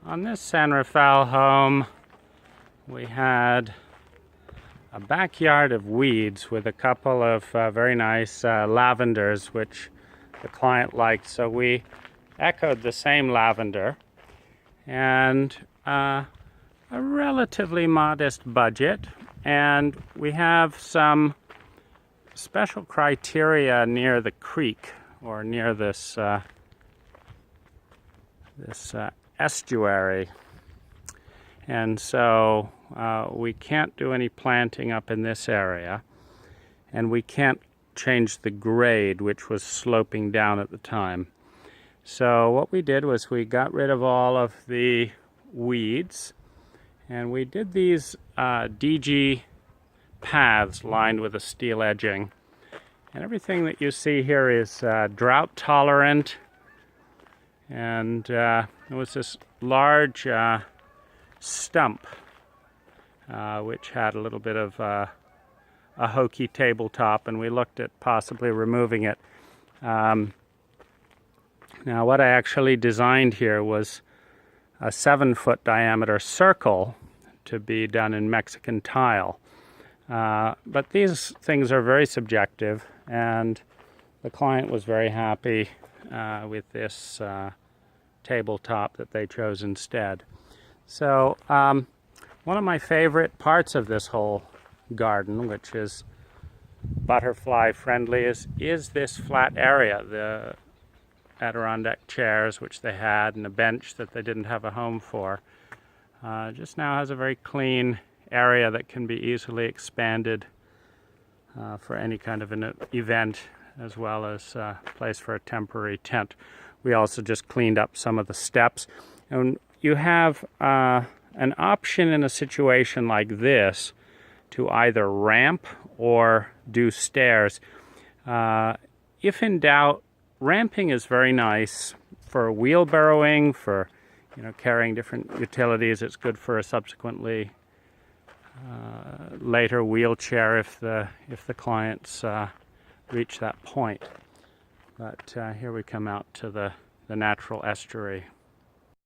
On this San Rafael home, we had a backyard of weeds with a couple of very nice lavenders, which the client liked. So we echoed the same lavender, and a relatively modest budget. And we have some special criteria near the creek, or near this estuary, and so we can't do any planting up in this area, and we can't change the grade, which was sloping down at the time. So what we did was we got rid of all of the weeds, and we did these DG paths lined with a steel edging, and everything that you see here is drought tolerant. And there was this large stump which had a little bit of a hokey tabletop, and we looked at possibly removing it. Now what I actually designed here was a 7-foot diameter circle to be done in Mexican tile. But these things are very subjective, and the client was very happy with this tabletop that they chose instead. So one of my favorite parts of this whole garden, which is butterfly friendly, is this flat area, the Adirondack chairs which they had, and a bench that they didn't have a home for. Just now has a very clean area that can be easily expanded for any kind of an event, as well as a place for a temporary tent. We also just cleaned up some of the steps. And you have an option in a situation like this to either ramp or do stairs. If in doubt, ramping is very nice for wheelbarrowing, for carrying different utilities. It's good for a subsequently later wheelchair if the clients reach that point. But here we come out to the natural estuary.